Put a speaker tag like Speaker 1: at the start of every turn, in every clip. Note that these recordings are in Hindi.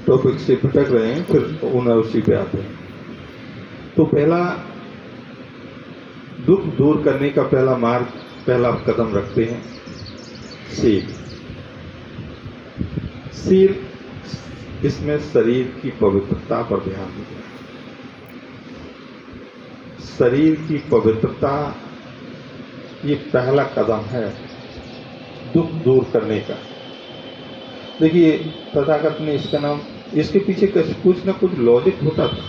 Speaker 1: टॉपिक से भटक रहे हैं, फिर पुनः उसी पे आते हैं। तो पहला दुख दूर करने का पहला मार्ग, पहला कदम रखते हैं शील। शील, इसमें शरीर की पवित्रता पर ध्यान दें। शरीर की पवित्रता ये पहला कदम है दुख दूर करने का। देखिए तथागत ने इसका नाम, इसके पीछे कुछ ना कुछ लॉजिक होता था।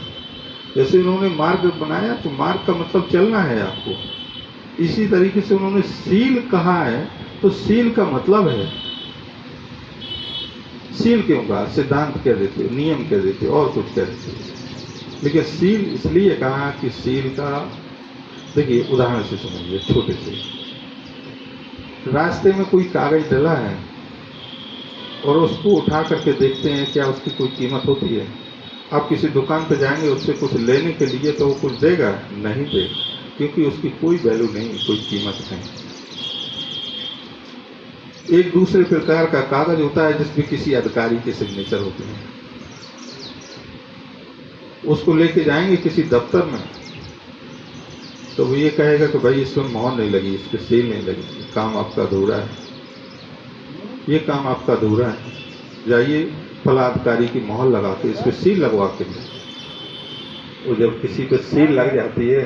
Speaker 1: जैसे उन्होंने मार्ग बनाया तो मार्ग का मतलब चलना है आपको, इसी तरीके से उन्होंने शील कहा है तो शील का मतलब है, शील क्यों कहा, सिद्धांत कह देते, नियम कह देते, और कुछ कह देते, लेकिन शील इसलिए कहा कि शील का, देखिए उदाहरण से समझिए, छोटे से रास्ते में कोई कागज डला है और उसको उठा करके देखते हैं क्या उसकी कोई कीमत होती है। आप किसी दुकान पर जाएंगे उससे कुछ लेने के लिए तो वो कुछ देगा नहीं देगा, क्योंकि उसकी कोई वैल्यू नहीं, कोई कीमत नहीं। एक दूसरे प्रकार का कागज होता है जिसमें किसी अधिकारी के सिग्नेचर होते हैं, उसको लेके जाएंगे किसी दफ्तर में तो वो ये कहेगा कि भाई इसमें मोहर नहीं लगी, इस पर सील नहीं लगी, काम आपका अधूरा है, ये काम आपका अधूरा है, जाइए फला अधिकारी की मोहर लगा के इस पर सील लगवा के दे। और जब किसी पे सील लग जाती है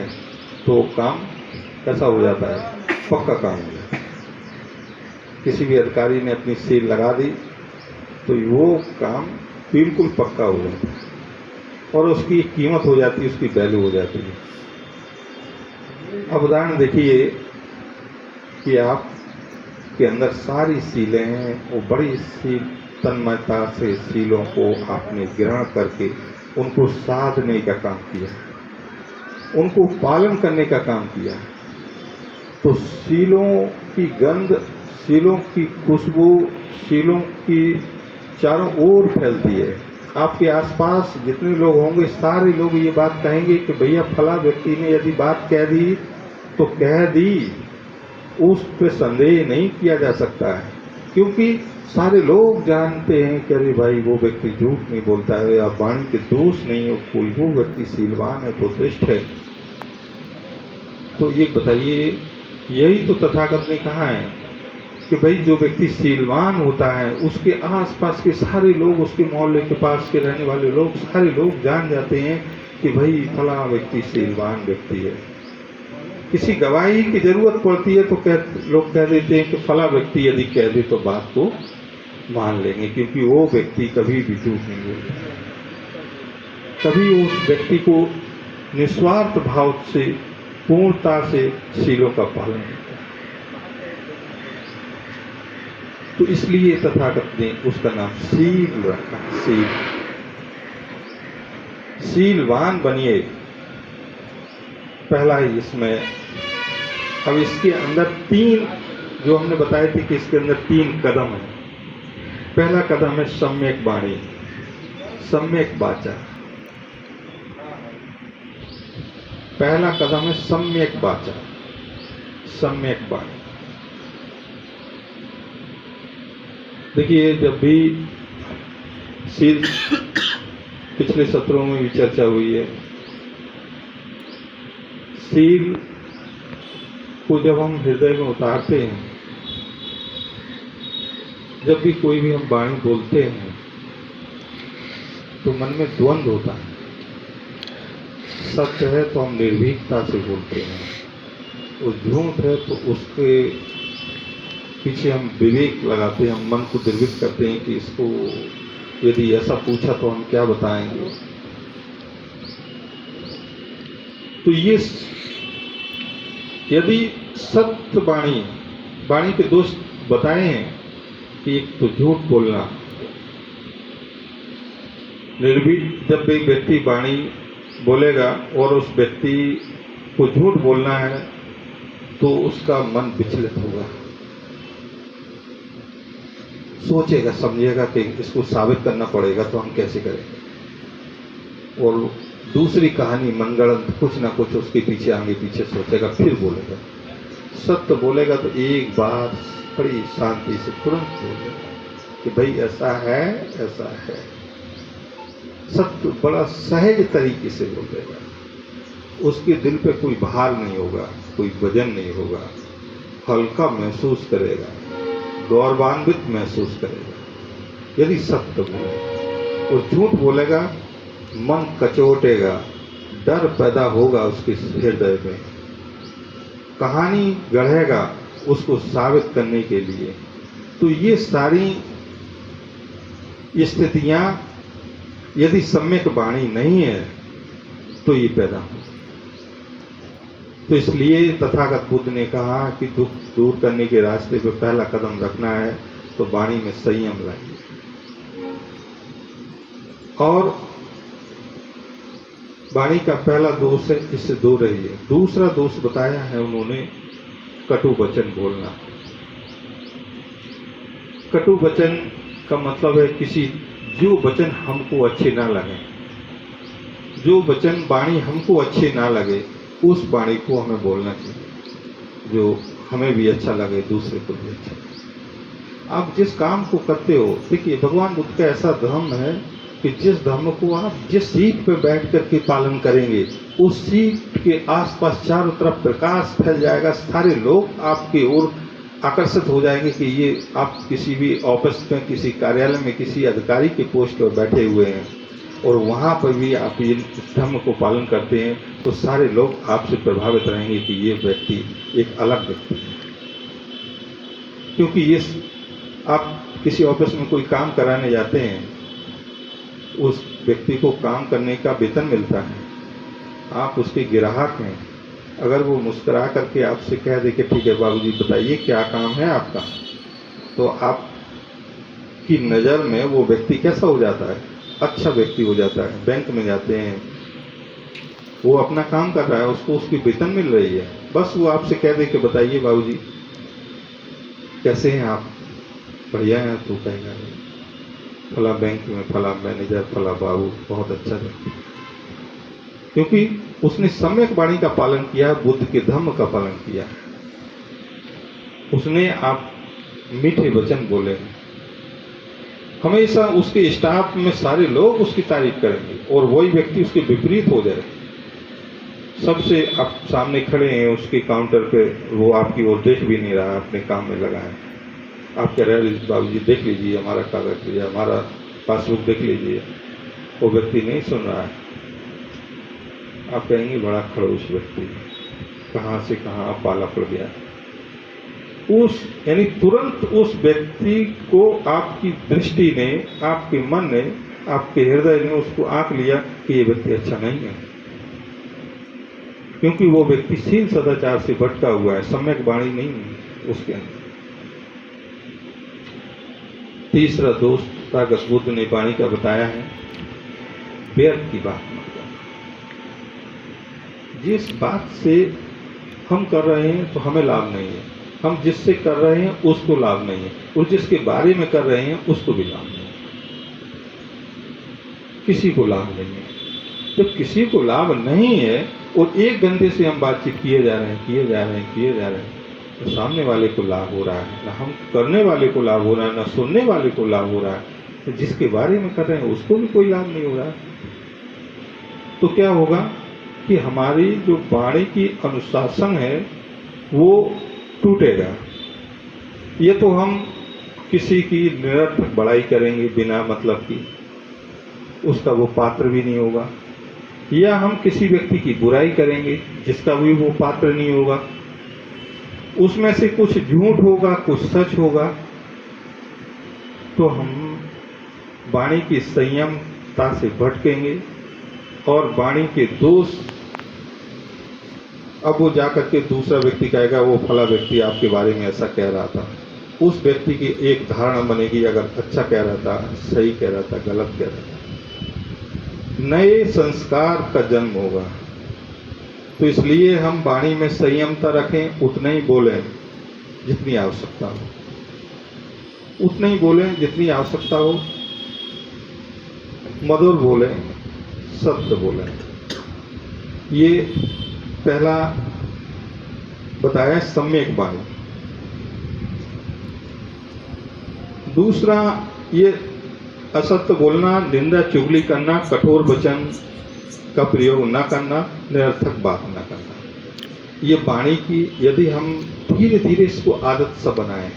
Speaker 1: तो काम कैसा हो जाता है, पक्का काम हो जाता है। किसी भी अधिकारी ने अपनी सील लगा दी तो वो काम बिल्कुल पक्का हो जाता है और उसकी कीमत हो जाती है, उसकी वैल्यू हो जाती है। अब उदाहरण देखिए कि आप के अंदर सारी सीलें हैं, वो बड़ी सी तन्मयता से सीलों को आपने ग्रहण करके उनको साधने का काम किया, उनको पालन करने का काम किया, तो सीलों की गंध, सीलों की खुशबू, सीलों की चारों ओर फैलती है। आपके आसपास जितने लोग होंगे सारे लोग ये बात कहेंगे कि भैया फला व्यक्ति ने यदि बात कह दी तो कह दी, उस पर संदेह नहीं किया जा सकता है, क्योंकि सारे लोग जानते हैं कि अरे भाई वो व्यक्ति झूठ नहीं बोलता है या वाणी के दोष नहीं है, कोई वो व्यक्ति सीलवान है, तो श्रेष्ठ है। तो ये बताइए, यही तो तथागत ने कहा है कि भाई जो व्यक्ति सीलवान होता है उसके आसपास के सारे लोग, उसके मोहल्ले के पास के रहने वाले लोग, सारे लोग जान जाते हैं कि भाई फला व्यक्ति सीलवान व्यक्ति है। किसी गवाही की जरूरत पड़ती है तो लोग कह देते हैं कि फला व्यक्ति यदि कह दे तो बात को मान लेंगे, क्योंकि वो व्यक्ति कभी भी झूठ नहीं बोलता, कभी उस व्यक्ति को निस्वार्थ भाव से, पूर्णता से शीलों का पालन करता। तो इसलिए तथागत ने उसका नाम शील रखा। शील, शीलवान बनिए, पहला ही इसमें। अब इसके अंदर तीन, जो हमने बताए थे कि इसके अंदर तीन कदम है। पहला कदम है सम्यक वाणी, सम्यक वाचा। पहला कदम है सम्यक वाचा, सम्यक वाणी। देखिए जब भी शील, पिछले सत्रों में भी चर्चा हुई है, शील को जब हम हृदय में उतारते हैं, जब भी कोई भी हम वाणी बोलते हैं तो मन में द्वंद्व होता है। सत्य है तो हम निर्भीकता से बोलते हैं, और झूठ है तो उसके पीछे हम विवेक लगाते हैं, हम मन को निर्भीक करते हैं कि इसको यदि ऐसा पूछा तो हम क्या बताएंगे। तो ये यदि सत्य वाणी, वाणी के दोष बताए हैं कि एक तो झूठ बोलना, निर्भीक, जब एक व्यक्ति वाणी बोलेगा और उस व्यक्ति को झूठ बोलना है तो उसका मन विचलित होगा, सोचेगा, समझेगा कि इसको साबित करना पड़ेगा तो हम कैसे करेंगे, और दूसरी कहानी मनगढ़ंत कुछ ना कुछ उसके पीछे आगे पीछे सोचेगा, फिर बोलेगा। सत्य बोलेगा तो एक बार बड़ी शांति से तुरंत बोलेगा कि भाई ऐसा है, ऐसा है। सत्य बड़ा सहज तरीके से बोलेगा, उसके दिल पे कोई भार नहीं होगा, कोई वजन नहीं होगा, हल्का महसूस करेगा, गौरवान्वित महसूस करेगा यदि सत्य बोले। और झूठ बोलेगा मन कचोटेगा, डर पैदा होगा उसके हृदय में, कहानी गढ़ेगा उसको साबित करने के लिए। तो ये सारी स्थितियां यदि सम्यक वाणी नहीं है तो ये पैदा हो। तो इसलिए तथागत बुद्ध ने कहा कि दुख दूर करने के रास्ते पे पहला कदम रखना है तो वाणी में संयम लाइए। और वाणी का पहला दोष है इससे दूर रहिए। दूसरा दोष बताया है उन्होंने कटु वचन बोलना। कटु वचन का मतलब है किसी जो वचन हमको अच्छे ना लगे, जो वचन वाणी हमको अच्छे ना लगे उस वाणी को हमें बोलना चाहिए जो हमें भी अच्छा लगे, दूसरे को भी अच्छा लगे। आप जिस काम को करते हो, देखिए भगवान बुद्ध का ऐसा धर्म है कि जिस धर्म को आप जिस सीट पर बैठ करके पालन करेंगे उस सीट के आसपास चारों तरफ प्रकाश फैल जाएगा, सारे लोग आपकी ओर आकर्षित हो जाएंगे कि ये आप किसी भी ऑफिस में, किसी कार्यालय में, किसी अधिकारी के पोस्ट पर बैठे हुए हैं और वहाँ पर भी आप ये धर्म को पालन करते हैं तो सारे लोग आपसे प्रभावित रहेंगे कि ये व्यक्ति एक अलग व्यक्ति है। क्योंकि ये आप किसी ऑफिस में कोई काम कराने जाते हैं, उस व्यक्ति को काम करने का वेतन मिलता है, आप उसके ग्राहक हैं। अगर वो मुस्कुरा करके आपसे कह दे कि ठीक है बाबूजी बताइए क्या काम है आपका, तो आपकी नज़र में वो व्यक्ति कैसा हो जाता है? अच्छा व्यक्ति हो जाता है। बैंक में जाते हैं, वो अपना काम कर रहा है, उसको उसकी वेतन मिल रही है, बस वो आपसे कह दे कि बताइए बाबूजी कैसे हैं आप, बढ़िया हैं, तो कहेगा फला बैंक में फला मैनेजर, फला बाबू बहुत अच्छा व्यक्ति, क्योंकि उसने सम्यक वाणी का पालन किया, बुद्ध के धर्म का पालन किया। उसने आप मीठे वचन बोले, हमेशा उसके स्टाफ में सारे लोग उसकी तारीफ करेंगे और वही व्यक्ति उसके विपरीत हो जाए। सबसे आप सामने खड़े हैं उसके काउंटर पे, वो आपकी ओर देख भी नहीं रहा, अपने काम में लगा है। आप कह रहे हैं बाबूजी देख लीजिए हमारा कागज लीजिए, हमारा पासबुक देख लीजिए, वो व्यक्ति नहीं सुन रहा है। आप कहेंगे बड़ा खड़ूस व्यक्ति, कहाँ से कहाँ पाला पड़ गया। उस यानी तुरंत उस व्यक्ति को आपकी दृष्टि ने, आपके मन ने, आपके हृदय ने उसको आंक लिया कि ये व्यक्ति अच्छा नहीं है, क्योंकि वो व्यक्ति शील सदाचार से भटका हुआ है, सम्यक वाणी नहीं है उसके अंदर। तीसरा दोष तथागत बुद्ध ने वाणी का बताया है, व्यर्थ की बात मत करना। जिस बात से हम कर रहे हैं तो हमें लाभ नहीं है, हम जिससे कर रहे हैं उसको लाभ नहीं है, और जिसके बारे में कर रहे हैं उसको भी लाभ नहीं है, किसी को लाभ नहीं है। जब किसी को लाभ नहीं है और एक घंटे से हम बातचीत किए जा रहे हैं, तो सामने वाले को लाभ हो रहा है, ना हम करने वाले को लाभ हो रहा है, ना सुनने वाले को लाभ हो रहा है, तो जिसके बारे में कर रहे हैं उसको भी कोई लाभ नहीं हो रहा है। तो क्या होगा कि हमारी जो वाणी की अनुशासन है वो टूटेगा। ये तो हम किसी की निरर्थक बड़ाई करेंगे बिना मतलब की, उसका वो पात्र भी नहीं होगा, या हम किसी व्यक्ति की बुराई करेंगे जिसका भी वो पात्र नहीं होगा, उसमें से कुछ झूठ होगा, कुछ सच होगा, तो हम वाणी की संयमता से भटकेंगे और वाणी के दोष। अब वो जाकर के दूसरा व्यक्ति कहेगा वो फला व्यक्ति आपके बारे में ऐसा कह रहा था, उस व्यक्ति की एक धारणा बनेगी, अगर अच्छा कह रहा था, सही कह रहा था, गलत कह रहा था, नए संस्कार का जन्म होगा। तो इसलिए हम वाणी में संयमता रखें, उतना ही बोलें जितनी आवश्यकता हो, उतना ही बोलें जितनी आवश्यकता हो, मधुर बोलें, सत्य बोलें। ये पहला बताया सम्यक वाणी। दूसरा ये असत्य बोलना, निंदा चुगली करना, कठोर वचन का प्रयोग न करना, निरर्थक बात न करना। ये वाणी की यदि हम धीरे धीरे इसको आदत सा बनाएं,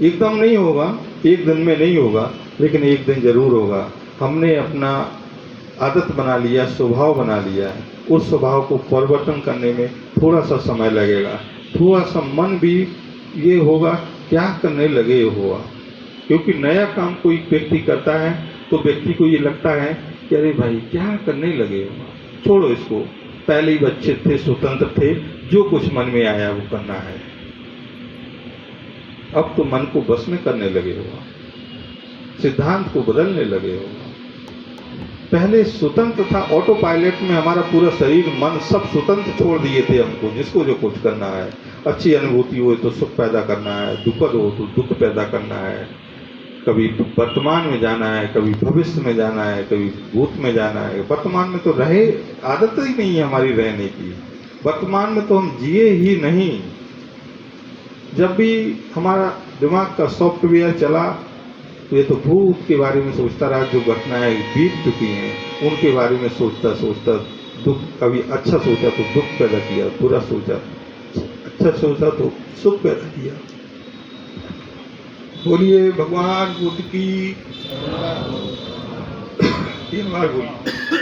Speaker 1: एकदम नहीं होगा, एक दिन में नहीं होगा, लेकिन एक दिन जरूर होगा। हमने अपना आदत बना लिया, स्वभाव बना लिया है, उस स्वभाव को परिवर्तन करने में थोड़ा सा समय लगेगा, थोड़ा सा मन भी ये होगा क्या करने लगे होगा। क्योंकि नया काम कोई व्यक्ति करता है तो व्यक्ति को ये लगता है कि अरे भाई क्या करने लगे हो, छोड़ो इसको, पहले ही बच्चे थे, स्वतंत्र थे, जो कुछ मन में आया वो करना है। अब तो मन को बस में करने लगे हो, सिद्धांत को बदलने लगे हो। पहले स्वतंत्र था, ऑटो पायलट में हमारा पूरा शरीर मन सब स्वतंत्र छोड़ दिए थे हमको, जिसको जो कुछ करना है। अच्छी अनुभूति हो तो सुख पैदा करना है, दुखद हो तो दुख पैदा करना है, कभी वर्तमान में जाना है, कभी भविष्य में जाना है, कभी भूत में जाना है। वर्तमान में तो रहे, आदत ही नहीं है हमारी रहने की, वर्तमान में तो हम जिए ही नहीं। जब भी हमारा दिमाग का सॉफ्टवेयर चला तो ये तो भूत के बारे में सोचता रहा, जो घटनाएं बीत चुकी हैं उनके बारे में सोचता सोचता दुख, कभी अच्छा सोचा तो दुख पैदा किया, बुरा सोचा, अच्छा सोचा तो सुख पैदा किया। बोलिए भगवान बुद्ध की 3 बार बोलिए।